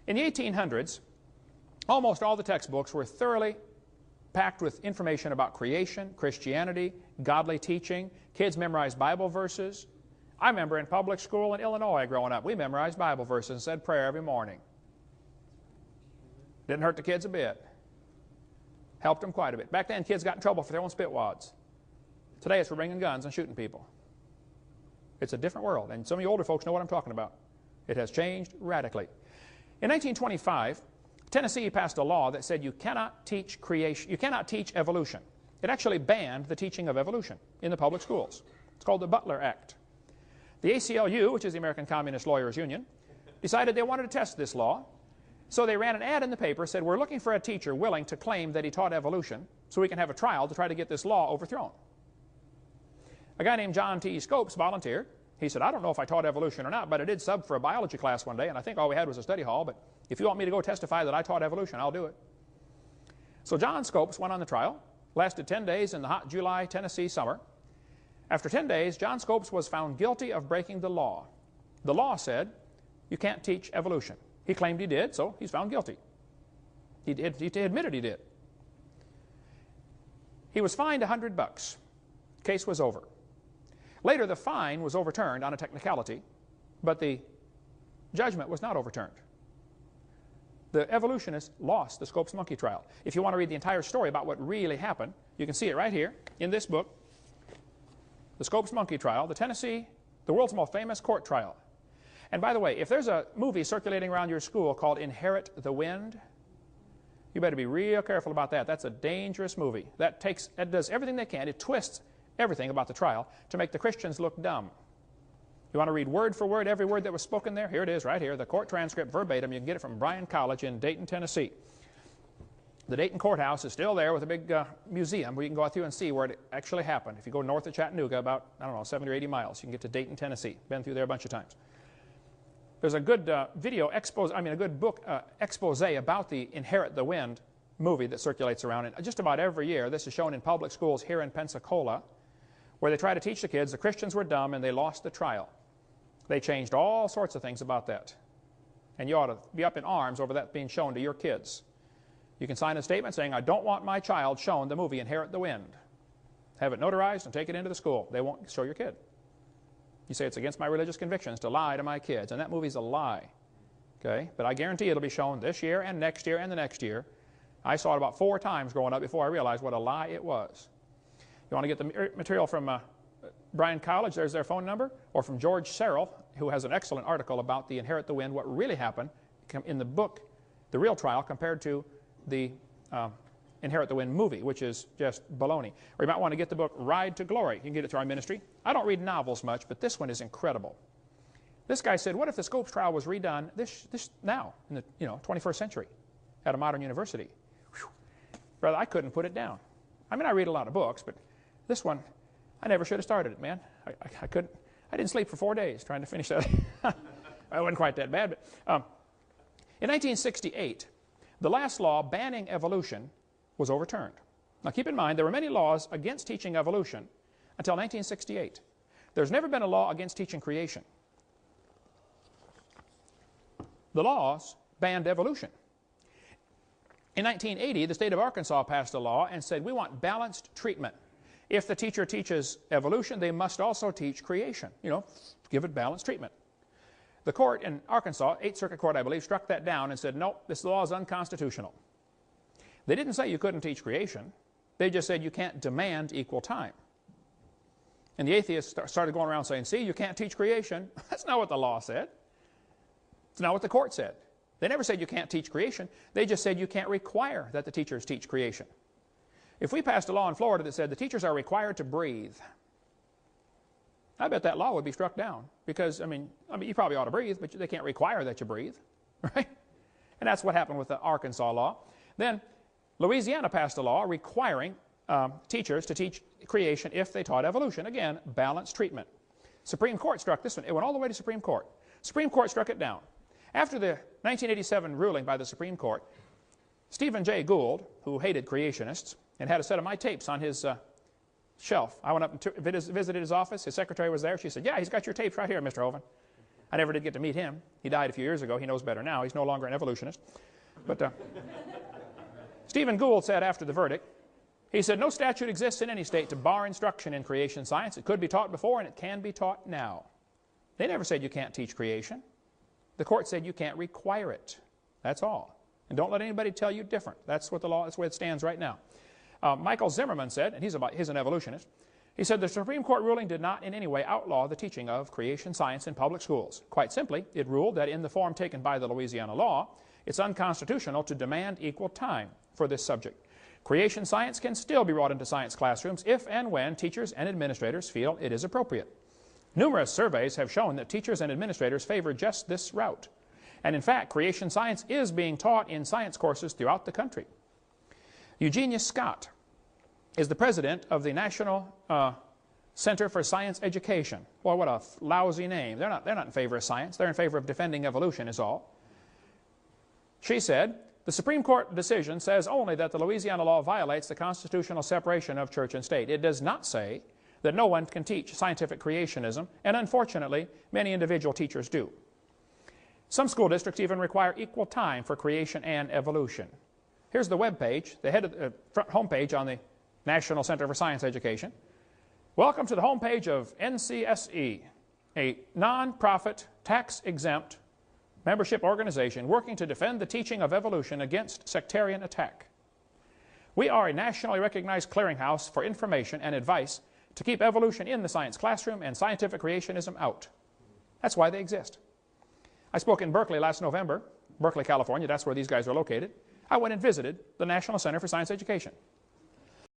In the 1800s, almost all the textbooks were thoroughly packed with information about creation, Christianity, godly teaching. Kids memorized Bible verses. I remember in public school in Illinois growing up, we memorized Bible verses and said prayer every morning. Didn't hurt the kids a bit. Helped them quite a bit. Back then, kids got in trouble for throwing spit wads. Today, it's for bringing guns and shooting people. It's a different world, and some of you older folks know what I'm talking about. It has changed radically. In 1925, Tennessee passed a law that said you cannot teach creation, you cannot teach evolution. It actually banned the teaching of evolution in the public schools. It's called the Butler Act. The ACLU, which is the American Communist Lawyers Union, decided they wanted to test this law. So they ran an ad in the paper, said, we're looking for a teacher willing to claim that he taught evolution so we can have a trial to try to get this law overthrown. A guy named John T. Scopes volunteered. He said, I don't know if I taught evolution or not, but I did sub for a biology class one day, and I think all we had was a study hall, but if you want me to go testify that I taught evolution, I'll do it. So John Scopes went on the trial, lasted 10 days in the hot July, Tennessee summer. After 10 days, John Scopes was found guilty of breaking the law. The law said, you can't teach evolution. He claimed he did, so he's found guilty. He admitted he did. He was fined $100. Case was over. Later, the fine was overturned on a technicality, but the judgment was not overturned. The evolutionists lost the Scopes monkey trial. If you want to read the entire story about what really happened, you can see it right here in this book, The Scopes Monkey Trial, the world's most famous court trial. And by the way, if there's a movie circulating around your school called Inherit the Wind, you better be real careful about that. That's a dangerous movie. That does everything they can. It twists everything about the trial to make the Christians look dumb. You want to read word for word every word that was spoken there? Here it is right here, the court transcript verbatim. You can get it from Bryan College in Dayton, Tennessee. The Dayton courthouse is still there with a big museum where you can go out through and see where it actually happened. If you go north of Chattanooga about, I don't know, 70 or 80 miles, you can get to Dayton, Tennessee. Been through there a bunch of times. There's a good a good book expose about the Inherit the Wind movie that circulates around. And just about every year, this is shown in public schools here in Pensacola, where they try to teach the kids the Christians were dumb and they lost the trial. They changed all sorts of things about that. And you ought to be up in arms over that being shown to your kids. You can sign a statement saying, I don't want my child shown the movie Inherit the Wind. Have it notarized and take it into the school. They won't show your kid. You say it's against my religious convictions to lie to my kids, and that movie's a lie. Okay? But I guarantee it'll be shown this year and next year and the next year. I saw it about 4 times growing up before I realized what a lie it was. You want to get the material from Bryan College, there's their phone number, or from George Serrell, who has an excellent article about the Inherit the Wind, what really happened in the book, The Real Trial, compared to the Inherit the Wind movie, which is just baloney. Or you might want to get the book Ride to Glory. You can get it through our ministry. I don't read novels much, but this one is incredible. This guy said, what if the Scopes trial was redone now, in the 21st century, at a modern university? Whew. Brother, I couldn't put it down. I mean, I read a lot of books, but this one, I never should have started it, man. I couldn't. I didn't sleep for 4 days trying to finish that. It wasn't quite that bad, but in 1968, the last law banning evolution was overturned. Now keep in mind, there were many laws against teaching evolution until 1968. There's never been a law against teaching creation. The laws banned evolution. In 1980, the state of Arkansas passed a law and said, we want balanced treatment. If the teacher teaches evolution, they must also teach creation. Give it balanced treatment. The court in Arkansas, 8th Circuit Court, I believe, struck that down and said, nope, this law is unconstitutional. They didn't say you couldn't teach creation. They just said you can't demand equal time. And the atheists started going around saying, see, you can't teach creation. That's not what the law said. It's not what the court said. They never said you can't teach creation. They just said you can't require that the teachers teach creation. If we passed a law in Florida that said the teachers are required to breathe, I bet that law would be struck down. Because, I mean, you probably ought to breathe, but they can't require that you breathe. Right? And that's what happened with the Arkansas law. Then Louisiana passed a law requiring teachers to teach creation if they taught evolution. Again, balanced treatment. Supreme Court struck this one. It went all the way to Supreme Court. Supreme Court struck it down. After the 1987 ruling by the Supreme Court, Stephen Jay Gould, who hated creationists and had a set of my tapes on his shelf. I went up and visited his office. His secretary was there. She said, yeah, he's got your tapes right here, Mr. Hovind. I never did get to meet him. He died a few years ago. He knows better now. He's no longer an evolutionist. But Stephen Gould said after the verdict, he said, no statute exists in any state to bar instruction in creation science. It could be taught before and it can be taught now. They never said you can't teach creation. The court said you can't require it. That's all. And don't let anybody tell you different. That's what the law, that's where it stands right now. Michael Zimmerman said, and he's an evolutionist, he said the Supreme Court ruling did not in any way outlaw the teaching of creation science in public schools. Quite simply, it ruled that in the form taken by the Louisiana law, it's unconstitutional to demand equal time for this subject. Creation science can still be brought into science classrooms if and when teachers and administrators feel it is appropriate. Numerous surveys have shown that teachers and administrators favor just this route. And in fact, creation science is being taught in science courses throughout the country. Eugenia Scott is the president of the National Center for Science Education. Boy, what a lousy name. They're not in favor of science. They're in favor of defending evolution is all. She said, the Supreme Court decision says only that the Louisiana law violates the constitutional separation of church and state. It does not say that no one can teach scientific creationism, and unfortunately, many individual teachers do. Some school districts even require equal time for creation and evolution. Here's the web page, the front home page on the National Center for Science Education. Welcome to the home page of NCSE, a non-profit, tax-exempt membership organization working to defend the teaching of evolution against sectarian attack. We are a nationally recognized clearinghouse for information and advice to keep evolution in the science classroom and scientific creationism out. That's why they exist. I spoke in Berkeley last November, Berkeley, California. That's where these guys are located. I went and visited the National Center for Science Education.